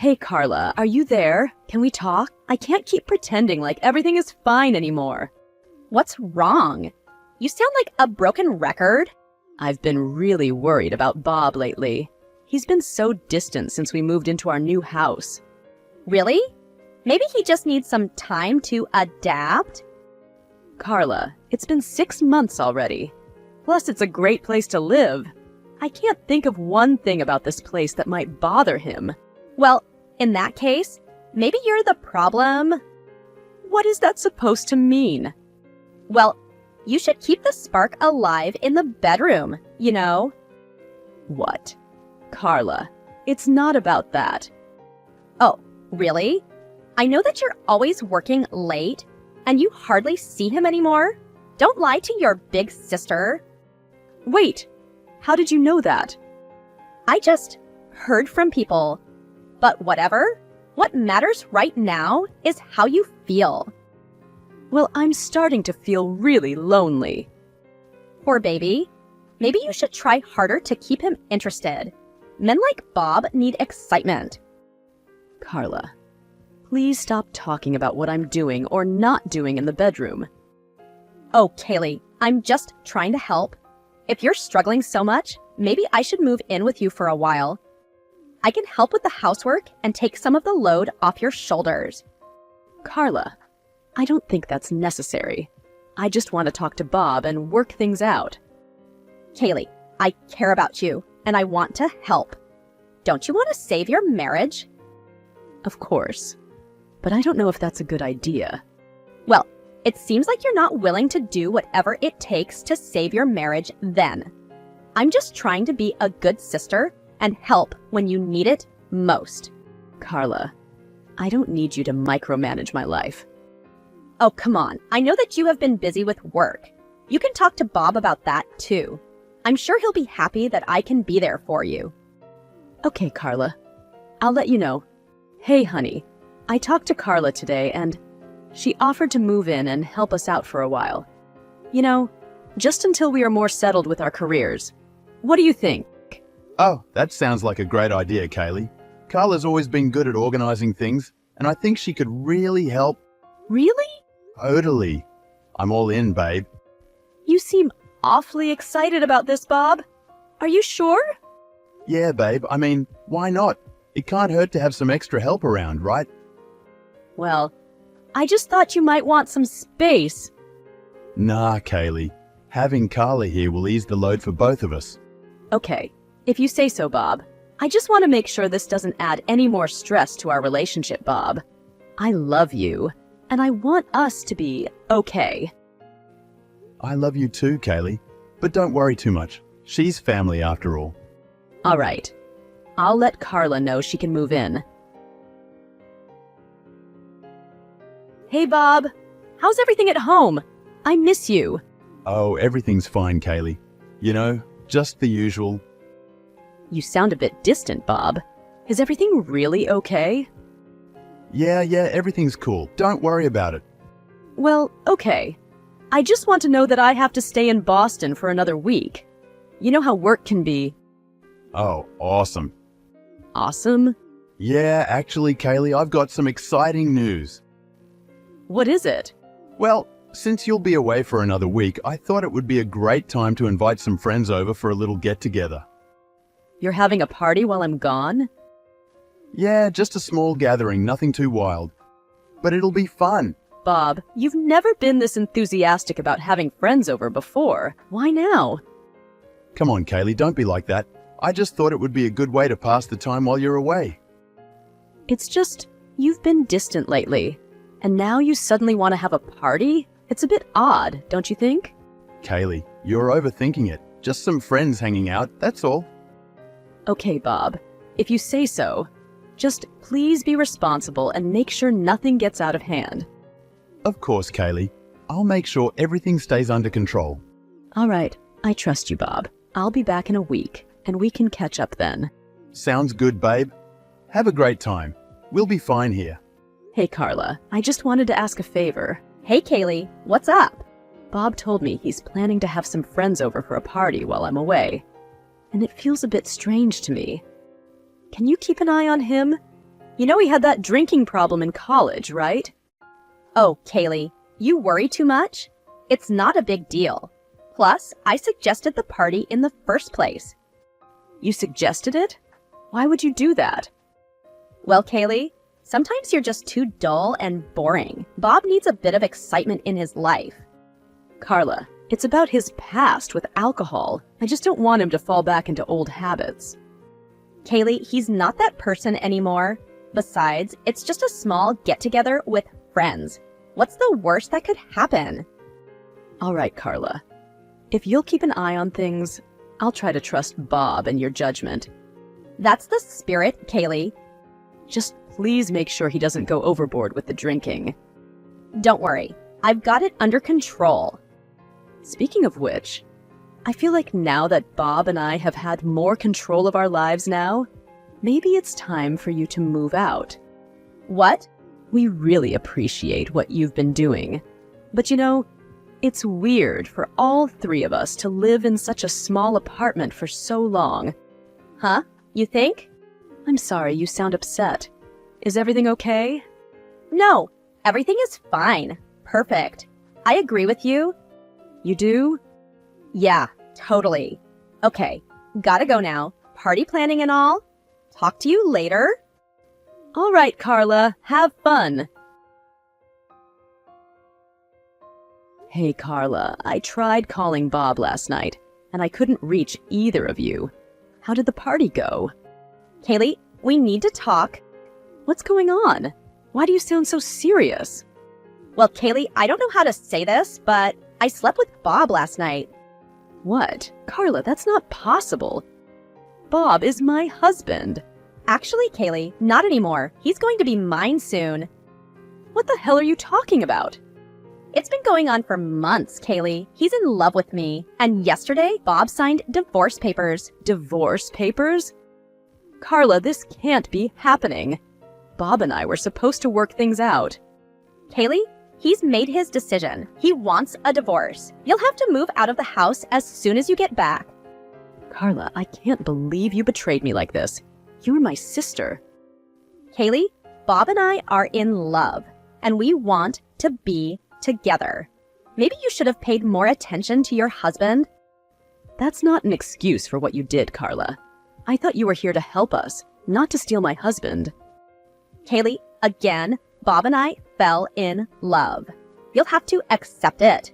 Hey Carla, are you there? Can we talk? I can't keep pretending like everything is fine anymore. What's wrong? You sound like a broken record. I've been really worried about Bob lately. He's been so distant since we moved into our new house. Really? Maybe he just needs some time to adapt? Carla, it's been 6 months already. Plus, it's a great place to live. I can't think of one thing about this place that might bother him. Well, in that case, maybe you're the problem. What is that supposed to mean? Well, you should keep the spark alive in the bedroom, you know? What? Carla, it's not about that. Oh, really? I know that you're always working late, and you hardly see him anymore. Don't lie to your big sister. Wait, how did you know that? I just heard from people. But whatever, what matters right now is how you feel. Well, I'm starting to feel really lonely. Poor baby. Maybe you should try harder to keep him interested. Men like Bob need excitement. Carla, please stop talking about what I'm doing or not doing in the bedroom. Oh, Kaylee, I'm just trying to help. If you're struggling so much, maybe I should move in with you for a while. I can help with the housework and take some of the load off your shoulders. Carla, I don't think that's necessary. I just want to talk to Bob and work things out. Kaylee, I care about you, and I want to help. Don't you want to save your marriage? Of course, but I don't know if that's a good idea. Well, it seems like you're not willing to do whatever it takes to save your marriage then. I'm just trying to be a good sister and help when you need it most. Carla, I don't need you to micromanage my life. Oh, come on. I know that you have been busy with work. You can talk to Bob about that too. I'm sure he'll be happy that I can be there for you. Okay, Carla. I'll let you know. Hey, honey, I talked to Carla today and she offered to move in and help us out for a while. You know, just until we are more settled with our careers. What do you think? Oh, that sounds like a great idea, Kaylee. Carla's always been good at organizing things, and I think she could really help. Really? Totally. I'm all in, babe. You seem awfully excited about this, Bob. Are you sure? Yeah, babe. I mean, why not? It can't hurt to have some extra help around, right? Well, I just thought you might want some space. Nah, Kaylee. Having Carla here will ease the load for both of us. Okay, if you say so, Bob. I just want to make sure this doesn't add any more stress to our relationship, Bob. I love you, and I want us to be okay. I love you too, Kaylee. But don't worry too much. She's family after all. All right. I'll let Carla know she can move in. Hey, Bob. How's everything at home? I miss you. Oh, everything's fine, Kaylee. You know, just the usual. You sound a bit distant, Bob. Is everything really okay? Yeah, everything's cool. Don't worry about it. Well, okay. I just want to know that I have to stay in Boston for another week. You know how work can be. Oh, awesome. Awesome? Yeah, actually, Kaylee, I've got some exciting news. What is it? Well, since you'll be away for another week, I thought it would be a great time to invite some friends over for a little get-together. You're having a party while I'm gone? Yeah, just a small gathering, nothing too wild. But it'll be fun. Bob, you've never been this enthusiastic about having friends over before. Why now? Come on, Kaylee, don't be like that. I just thought it would be a good way to pass the time while you're away. It's just, you've been distant lately. And now you suddenly want to have a party? It's a bit odd, don't you think? Kaylee, you're overthinking it. Just some friends hanging out, that's all. Okay, Bob. If you say so. Just please be responsible and make sure nothing gets out of hand. Of course, Kaylee. I'll make sure everything stays under control. All right. I trust you, Bob. I'll be back in a week, and we can catch up then. Sounds good, babe. Have a great time. We'll be fine here. Hey, Carla. I just wanted to ask a favor. Hey, Kaylee. What's up? Bob told me he's planning to have some friends over for a party while I'm away. And it feels a bit strange to me. Can you keep an eye on him? You know he had that drinking problem in college, right? Oh, Kaylee, you worry too much? It's not a big deal. Plus, I suggested the party in the first place. You suggested it? Why would you do that? Well, Kaylee, sometimes you're just too dull and boring. Bob needs a bit of excitement in his life. Carla, it's about his past with alcohol. I just don't want him to fall back into old habits. Kaylee, he's not that person anymore. Besides, it's just a small get-together with friends. What's the worst that could happen? All right, Carla. If you'll keep an eye on things, I'll try to trust Bob and your judgment. That's the spirit, Kaylee. Just please make sure he doesn't go overboard with the drinking. Don't worry, I've got it under control. Speaking of which, I feel like now that Bob and I have had more control of our lives now, maybe it's time for you to move out. What? We really appreciate what you've been doing. But you know, it's weird for all three of us to live in such a small apartment for so long. Huh? You think? I'm sorry, you sound upset. Is everything okay? No, everything is fine. Perfect. I agree with you. You do? Yeah, totally. Okay, gotta go now. Party planning and all. Talk to you later. All right, Carla, have fun. Hey, Carla, I tried calling Bob last night, and I couldn't reach either of you. How did the party go? Kaylee, we need to talk. What's going on? Why do you sound so serious? Well, Kaylee, I don't know how to say this, but I slept with Bob last night. What? Carla, that's not possible. Bob is my husband. Actually, Kaylee, not anymore. He's going to be mine soon. What the hell are you talking about? It's been going on for months, Kaylee. He's in love with me. And yesterday, Bob signed divorce papers. Divorce papers? Carla, this can't be happening. Bob and I were supposed to work things out. Kaylee, he's made his decision. He wants a divorce. You'll have to move out of the house as soon as you get back. Carla, I can't believe you betrayed me like this. You were my sister. Kaylee, Bob and I are in love, and we want to be together. Maybe you should have paid more attention to your husband. That's not an excuse for what you did, Carla. I thought you were here to help us, not to steal my husband. Kaylee, again, Bob and I fell in love. You'll have to accept it.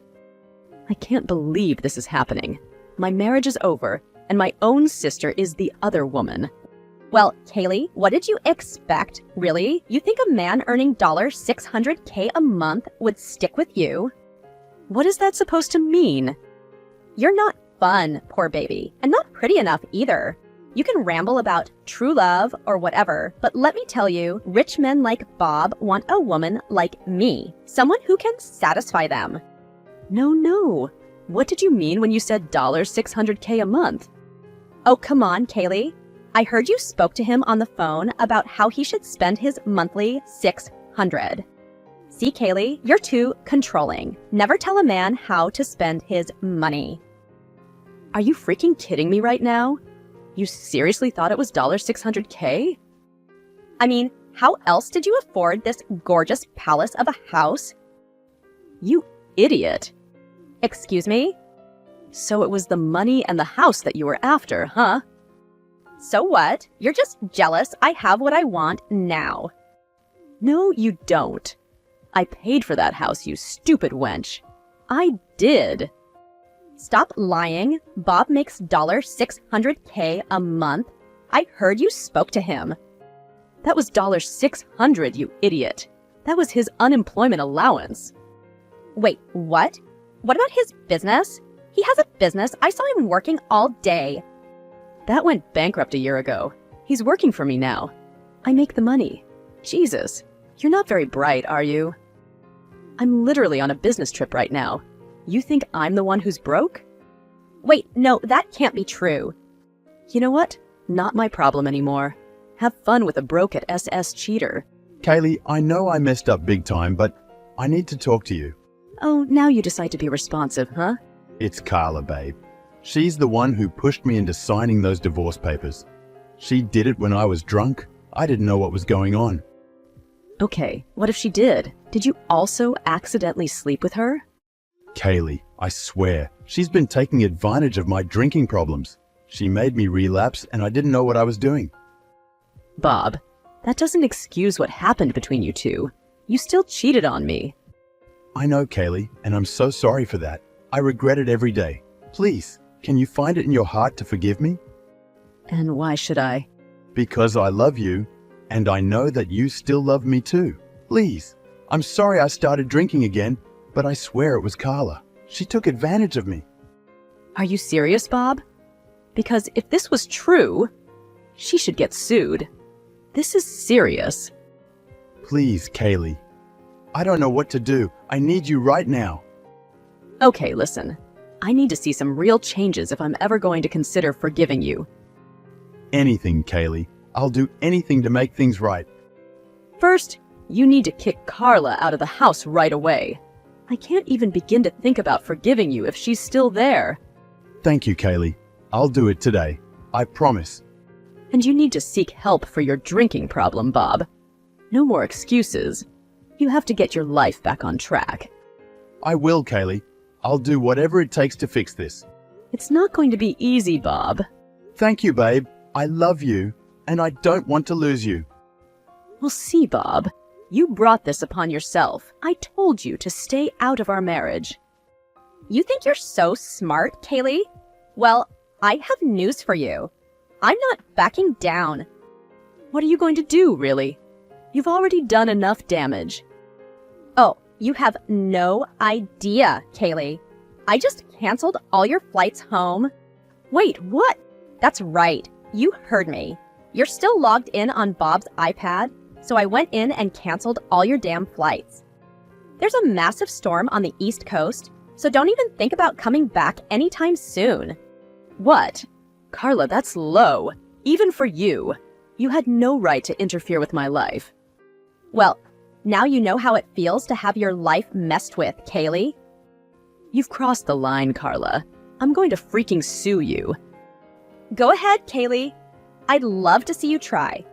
I can't believe this is happening. My marriage is over, and my own sister is the other woman. Well, Kaylee, what did you expect? Really? You think a man earning $600K a month would stick with you? What is that supposed to mean? You're not fun, poor baby, and not pretty enough either. You can ramble about true love or whatever, but let me tell you, rich men like Bob want a woman like me, someone who can satisfy them. No. What did you mean when you said $600K a month? Oh, come on, Kaylee. I heard you spoke to him on the phone about how he should spend his monthly $600. See, Kaylee, you're too controlling. Never tell a man how to spend his money. Are you freaking kidding me right now? You seriously thought it was $600K? I mean, how else did you afford this gorgeous palace of a house? You idiot. Excuse me? So it was the money and the house that you were after, huh? So what? You're just jealous I have what I want now. No, you don't. I paid for that house, you stupid wench. I did. Stop lying. Bob makes $600K a month. I heard you spoke to him. That was $600, you idiot. That was his unemployment allowance. Wait, what? What about his business? He has a business. I saw him working all day. That went bankrupt a year ago. He's working for me now. I make the money. Jesus, you're not very bright, are you? I'm literally on a business trip right now. You think I'm the one who's broke? Wait, no, that can't be true. You know what? Not my problem anymore. Have fun with a broke at SS cheater. Kaylee, I know I messed up big time, but I need to talk to you. Oh, now you decide to be responsive, huh? It's Carla, babe. She's the one who pushed me into signing those divorce papers. She did it when I was drunk, I didn't know what was going on. Okay, what if she did? Did you also accidentally sleep with her? Kaylee, I swear, she's been taking advantage of my drinking problems. She made me relapse and I didn't know what I was doing. Bob, that doesn't excuse what happened between you two. You still cheated on me. I know, Kaylee, and I'm so sorry for that. I regret it every day. Please, can you find it in your heart to forgive me? And why should I? Because I love you, and I know that you still love me too. Please, I'm sorry I started drinking again, but I swear it was Carla. She took advantage of me. Are you serious, Bob? Because if this was true, she should get sued. This is serious. Please, Kaylee. I don't know what to do. I need you right now. Okay, listen. I need to see some real changes if I'm ever going to consider forgiving you. Anything, Kaylee. I'll do anything to make things right. First, you need to kick Carla out of the house right away. I can't even begin to think about forgiving you if she's still there. Thank you, Kaylee. I'll do it today. I promise. And you need to seek help for your drinking problem, Bob. No more excuses. You have to get your life back on track. I will, Kaylee. I'll do whatever it takes to fix this. It's not going to be easy, Bob. Thank you, babe. I love you, and I don't want to lose you. We'll see, Bob. You brought this upon yourself. I told you to stay out of our marriage. You think you're so smart, Kaylee? Well, I have news for you. I'm not backing down. What are you going to do, really? You've already done enough damage. Oh, you have no idea, Kaylee. I just canceled all your flights home. Wait, what? That's right. You heard me. You're still logged in on Bob's iPad, so I went in and canceled all your damn flights. There's a massive storm on the East Coast, so don't even think about coming back anytime soon. What? Carla, that's low. Even for you. You had no right to interfere with my life. Well, now you know how it feels to have your life messed with, Kaylee. You've crossed the line, Carla. I'm going to freaking sue you. Go ahead, Kaylee. I'd love to see you try.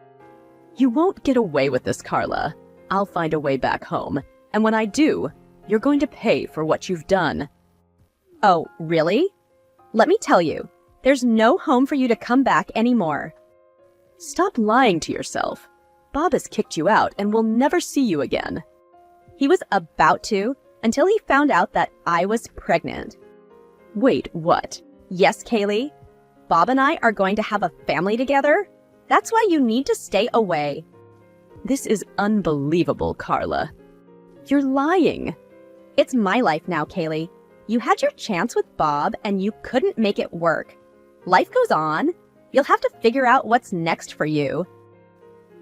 You won't get away with this, Carla. I'll find a way back home. And when I do, you're going to pay for what you've done. Oh, really? Let me tell you, there's no home for you to come back anymore. Stop lying to yourself. Bob has kicked you out and will never see you again. He was about to until he found out that I was pregnant. Wait, what? Yes, Kaylee. Bob and I are going to have a family together. That's why you need to stay away. This is unbelievable, Carla. You're lying. It's my life now, Kaylee. You had your chance with Bob and you couldn't make it work. Life goes on. You'll have to figure out what's next for you.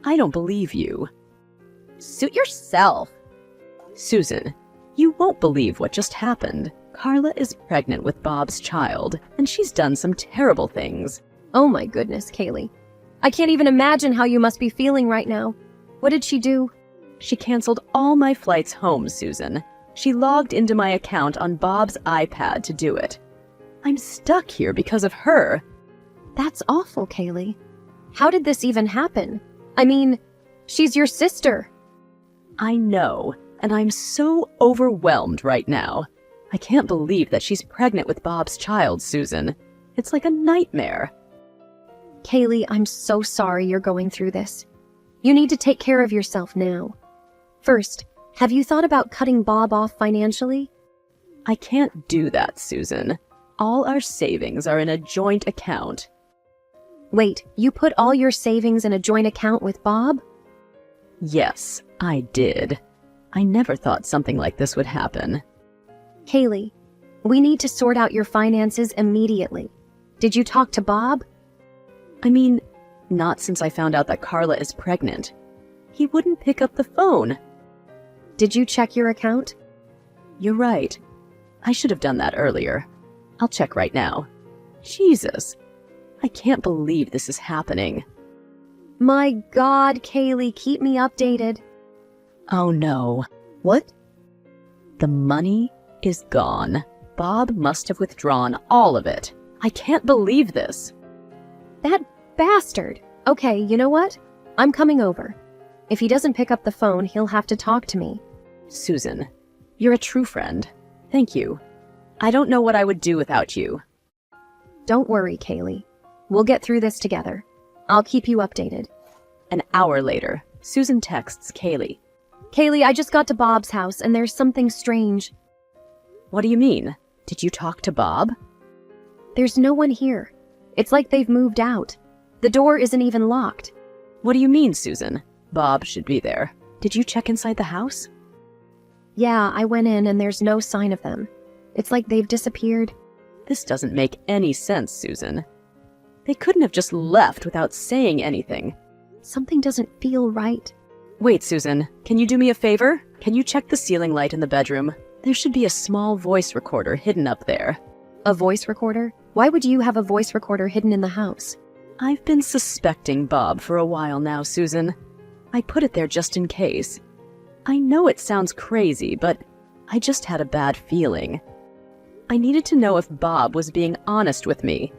I don't believe you. Suit yourself. Susan, you won't believe what just happened. Carla is pregnant with Bob's child, and she's done some terrible things. Oh my goodness, Kaylee. I can't even imagine how you must be feeling right now. What did she do? She canceled all my flights home, Susan. She logged into my account on Bob's iPad to do it. I'm stuck here because of her. That's awful, Kaylee. How did this even happen? I mean, she's your sister. I know, and I'm so overwhelmed right now. I can't believe that she's pregnant with Bob's child, Susan. It's like a nightmare. Kaylee, I'm so sorry you're going through this. You need to take care of yourself now. First, have you thought about cutting Bob off financially? I can't do that, Susan. All our savings are in a joint account. Wait, you put all your savings in a joint account with Bob? Yes, I did. I never thought something like this would happen. Kaylee, we need to sort out your finances immediately. Did you talk to Bob? I mean, not since I found out that Carla is pregnant. He wouldn't pick up the phone. Did you check your account? You're right. I should have done that earlier. I'll check right now. Jesus, I can't believe this is happening. My God, Kaylee, keep me updated. Oh no. What? The money is gone. Bob must have withdrawn all of it. I can't believe this. That bastard. Okay, you know what? I'm coming over. If he doesn't pick up the phone, he'll have to talk to me. Susan, you're a true friend. Thank you. I don't know what I would do without you. Don't worry, Kaylee. We'll get through this together. I'll keep you updated. An hour later, Susan texts Kaylee. Kaylee, I just got to Bob's house and there's something strange. What do you mean? Did you talk to Bob? There's no one here. It's like they've moved out. The door isn't even locked. What do you mean, Susan? Bob should be there. Did you check inside the house? Yeah, I went in and there's no sign of them. It's like they've disappeared. This doesn't make any sense, Susan. They couldn't have just left without saying anything. Something doesn't feel right. Wait, Susan, can you do me a favor? Can you check the ceiling light in the bedroom? There should be a small voice recorder hidden up there. A voice recorder? Why would you have a voice recorder hidden in the house? I've been suspecting Bob for a while now, Susan. I put it there just in case. I know it sounds crazy, but I just had a bad feeling. I needed to know if Bob was being honest with me.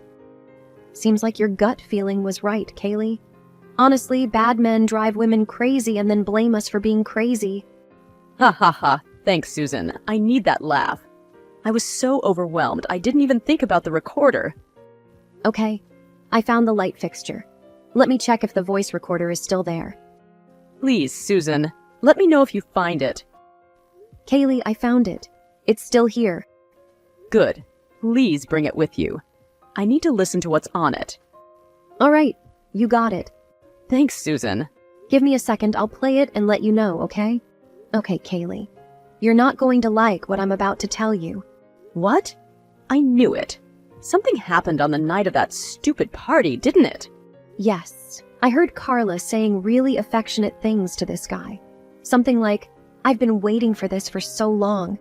Seems like your gut feeling was right, Kaylee. Honestly, bad men drive women crazy and then blame us for being crazy. Ha ha ha. Thanks, Susan. I need that laugh. I was so overwhelmed, I didn't even think about the recorder. Okay, I found the light fixture. Let me check if the voice recorder is still there. Please, Susan, let me know if you find it. Kaylee, I found it. It's still here. Good. Please bring it with you. I need to listen to what's on it. All right, you got it. Thanks, Susan. Give me a second, I'll play it and let you know, okay? Okay, Kaylee. You're not going to like what I'm about to tell you. What? I knew it. Something happened on the night of that stupid party, didn't it? Yes, I heard Carla saying really affectionate things to this guy. Something like, I've been waiting for this for so long.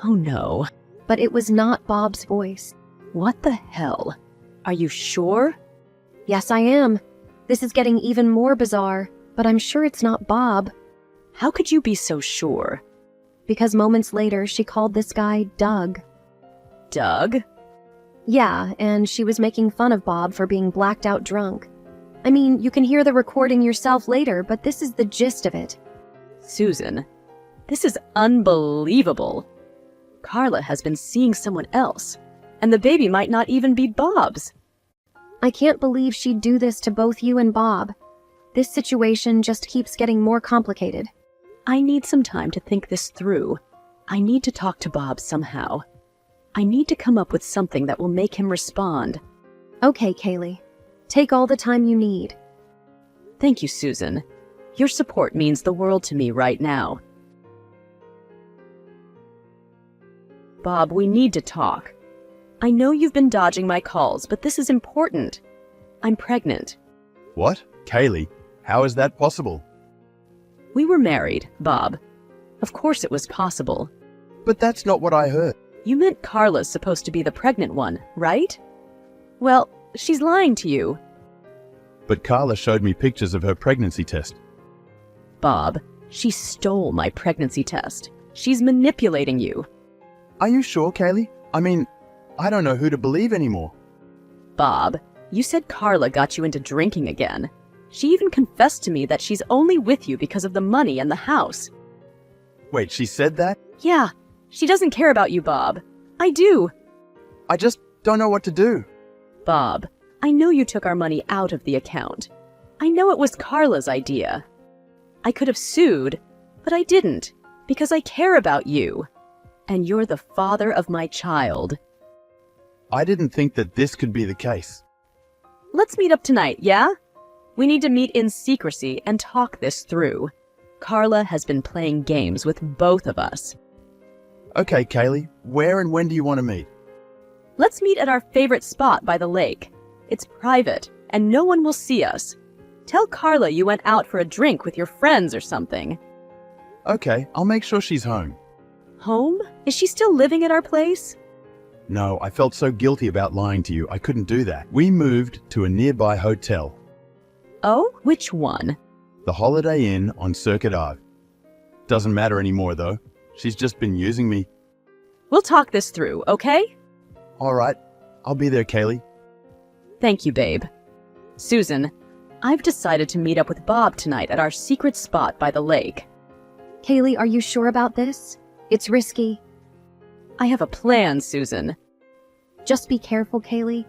Oh no. But it was not Bob's voice. What the hell? Are you sure? Yes, I am. This is getting even more bizarre, but I'm sure it's not Bob. How could you be so sure? Because moments later, she called this guy Doug. Doug? Yeah, and she was making fun of Bob for being blacked out drunk. I mean, you can hear the recording yourself later, but this is the gist of it. Susan, this is unbelievable. Carla has been seeing someone else, and the baby might not even be Bob's. I can't believe she'd do this to both you and Bob. This situation just keeps getting more complicated. I need some time to think this through. I need to talk to Bob somehow. I need to come up with something that will make him respond. Okay, Kaylee. Take all the time you need. Thank you, Susan. Your support means the world to me right now. Bob, we need to talk. I know you've been dodging my calls, but this is important. I'm pregnant. What? Kaylee, how is that possible? We were married, Bob. Of course it was possible. But that's not what I heard. You meant Carla's supposed to be the pregnant one, right? Well, she's lying to you. But Carla showed me pictures of her pregnancy test. Bob, she stole my pregnancy test. She's manipulating you. Are you sure, Kaylee? I mean, I don't know who to believe anymore. Bob, you said Carla got you into drinking again. She even confessed to me that she's only with you because of the money and the house. Wait, she said that? Yeah, she doesn't care about you, Bob. I do. I just don't know what to do. Bob, I know you took our money out of the account. I know it was Carla's idea. I could have sued, but I didn't, because I care about you. And you're the father of my child. I didn't think that this could be the case. Let's meet up tonight, yeah? We need to meet in secrecy and talk this through. Carla has been playing games with both of us. Okay, Kaylee, where and when do you want to meet? Let's meet at our favorite spot by the lake. It's private, and no one will see us. Tell Carla you went out for a drink with your friends or something. Okay, I'll make sure she's home. Home? Is she still living at our place? No, I felt so guilty about lying to you, I couldn't do that. We moved to a nearby hotel, Oh, which one? the Holiday Inn on Circuit Ave. Doesn't matter anymore, though. She's just been using me. We'll talk this through, okay? All right, I'll be there, Kaylee. Thank you, babe. Susan, I've decided to meet up with Bob tonight at our secret spot by the lake. Kaylee, are you sure about this? It's risky. I have a plan, Susan. Just be careful, Kaylee.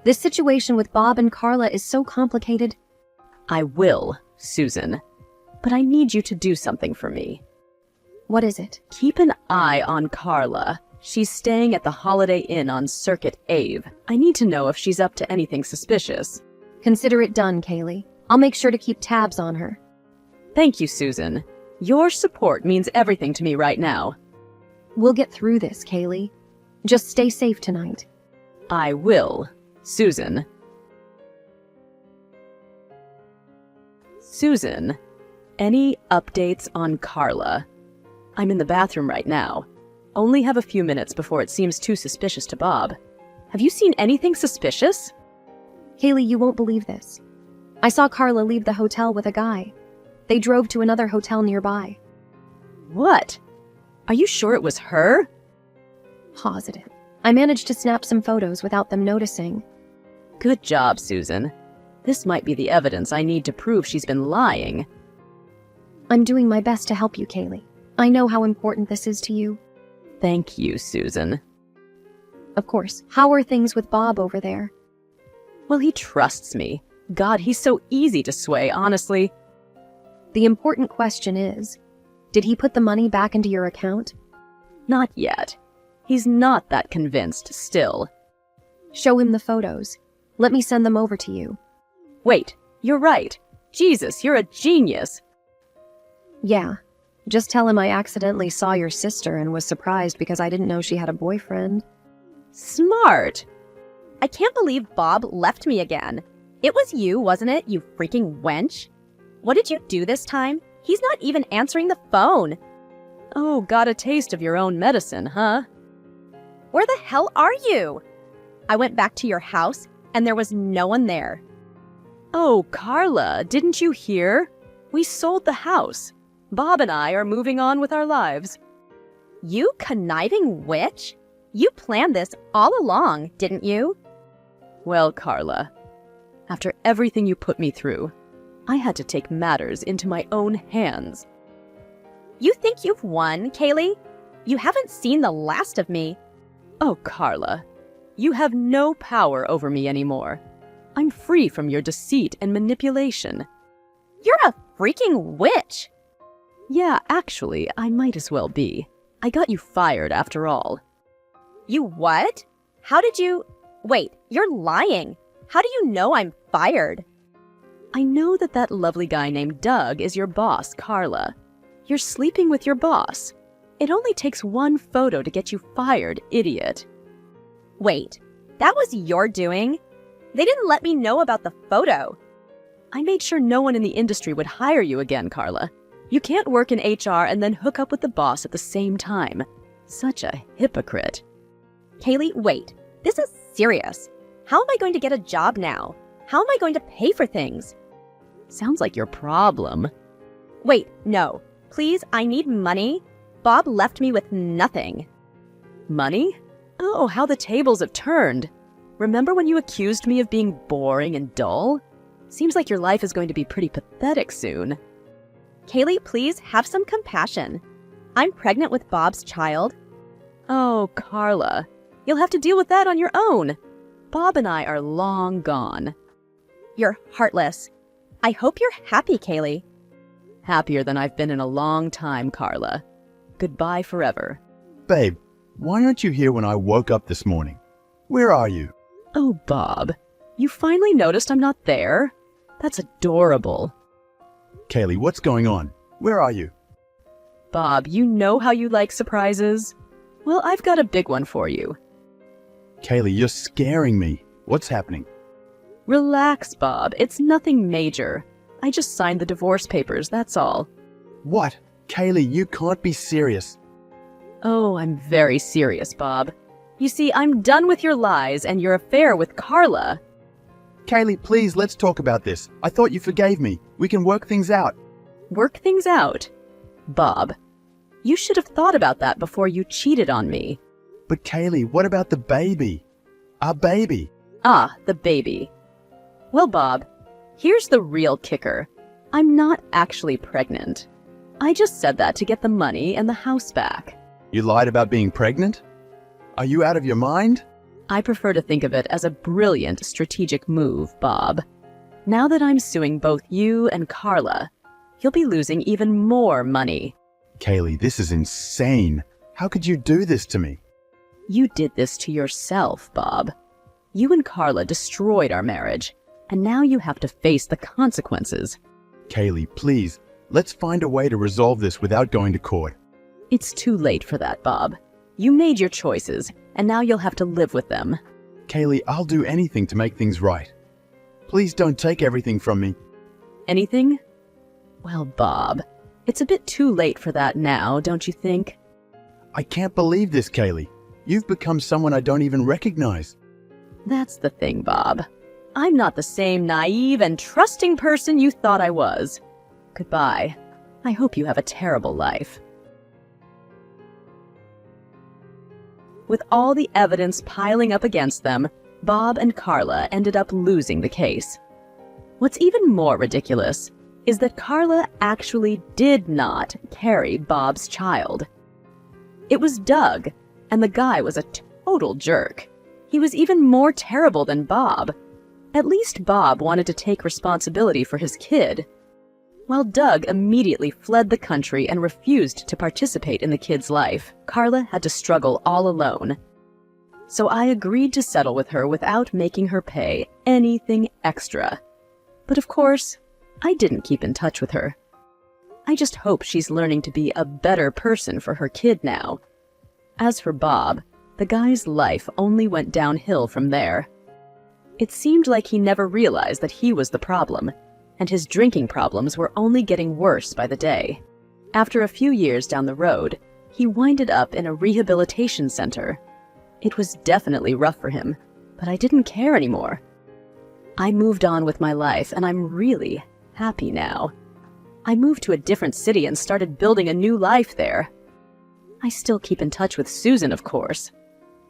This situation with Bob and Carla is so complicated. I will, Susan. But I need you to do something for me. What is it? Keep an eye on Carla. She's staying at the Holiday Inn on Circuit Ave. I need to know if she's up to anything suspicious. Consider it done, Kaylee. I'll make sure to keep tabs on her. Thank you, Susan. Your support means everything to me right now. We'll get through this, Kaylee. Just stay safe tonight. I will, Susan. Susan, any updates on Carla? I'm in the bathroom right now. Only have a few minutes before it seems too suspicious to Bob. Have you seen anything suspicious? Kaylee, you won't believe this. I saw Carla leave the hotel with a guy. They drove to another hotel nearby. What? Are you sure it was her? Positive. I managed to snap some photos without them noticing. Good job, Susan. This might be the evidence I need to prove she's been lying. I'm doing my best to help you, Kaylee. I know how important this is to you. Thank you, Susan. Of course. How are things with Bob over there? Well, he trusts me. God, he's so easy to sway, honestly. The important question is, did he put the money back into your account? Not yet. He's not that convinced still. Show him the photos. Let me send them over to you. Wait, you're right. Jesus, you're a genius. Yeah. Just tell him I accidentally saw your sister and was surprised because I didn't know she had a boyfriend. Smart. I can't believe Bob left me again. It was you, wasn't it, you freaking wench? What did you do this time? He's not even answering the phone. Oh, got a taste of your own medicine, huh? Where the hell are you? I went back to your house and there was no one there. Oh, Carla, didn't you hear? We sold the house. Bob and I are moving on with our lives. You conniving witch? You planned this all along, didn't you? Well, Carla, after everything you put me through, I had to take matters into my own hands. You think you've won, Kaylee? You haven't seen the last of me. Oh, Carla, you have no power over me anymore. I'm free from your deceit and manipulation. You're a freaking witch! Yeah, actually, I might as well be. I got you fired after all. You what? How did you... Wait, you're lying. How do you know I'm fired? I know that lovely guy named Doug is your boss, Carla. You're sleeping with your boss. It only takes one photo to get you fired, idiot. Wait, that was your doing? They didn't let me know about the photo. I made sure no one in the industry would hire you again, Carla. You can't work in HR and then hook up with the boss at the same time. Such a hypocrite. Kaylee, wait. This is serious. How am I going to get a job now? How am I going to pay for things? Sounds like your problem. Wait, no. Please, I need money. Bob left me with nothing. Money? Oh, how the tables have turned. Remember when you accused me of being boring and dull? Seems like your life is going to be pretty pathetic soon. Kaylee, please have some compassion. I'm pregnant with Bob's child. Oh, Carla, you'll have to deal with that on your own. Bob and I are long gone. You're heartless. I hope you're happy, Kaylee. Happier than I've been in a long time, Carla. Goodbye forever. Babe, why aren't you here when I woke up this morning? Where are you? Oh, Bob, you finally noticed I'm not there? That's adorable. Kaylee, what's going on? Where are you? Bob, you know how you like surprises? Well, I've got a big one for you. Kaylee, you're scaring me. What's happening? Relax, Bob. It's nothing major. I just signed the divorce papers, that's all. What? Kaylee, you can't be serious. Oh, I'm very serious, Bob. You see, I'm done with your lies and your affair with Carla. Kaylee, please, let's talk about this. I thought you forgave me. We can work things out. Work things out? Bob, you should have thought about that before you cheated on me. But Kaylee, what about the baby? Our baby. Ah, the baby. Well, Bob, Here's the real kicker. I'm not actually pregnant. I just said that to get the money and the house back. You lied about being pregnant? Are you out of your mind? I prefer to think of it as a brilliant strategic move, Bob. Now that I'm suing both you and Carla, you'll be losing even more money. Kaylee, this is insane. How could you do this to me? You did this to yourself, Bob. You and Carla destroyed our marriage, and now you have to face the consequences. Kaylee, please, let's find a way to resolve this without going to court. It's too late for that, Bob. You made your choices, and now you'll have to live with them. Kaylee, I'll do anything to make things right. Please don't take everything from me. Anything? Well, Bob, it's a bit too late for that now, don't you think? I can't believe this, Kaylee. You've become someone I don't even recognize. That's the thing, Bob. I'm not the same naive and trusting person you thought I was. Goodbye. I hope you have a terrible life. With all the evidence piling up against them, Bob and Carla ended up losing the case. What's even more ridiculous is that Carla actually did not carry Bob's child. It was Doug, and the guy was a total jerk. He was even more terrible than Bob. At least Bob wanted to take responsibility for his kid, while Doug immediately fled the country and refused to participate in the kid's life. Carla had to struggle all alone. So I agreed to settle with her without making her pay anything extra. But of course, I didn't keep in touch with her. I just hope she's learning to be a better person for her kid now. As for Bob, the guy's life only went downhill from there. It seemed like he never realized that he was the problem, and his drinking problems were only getting worse by the day. After a few years down the road, he winded up in a rehabilitation center. It was definitely rough for him, but I didn't care anymore. I moved on with my life, and I'm really happy now. I moved to a different city and started building a new life there. I still keep in touch with Susan, of course.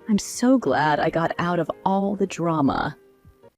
I'm so glad I got out of all the drama.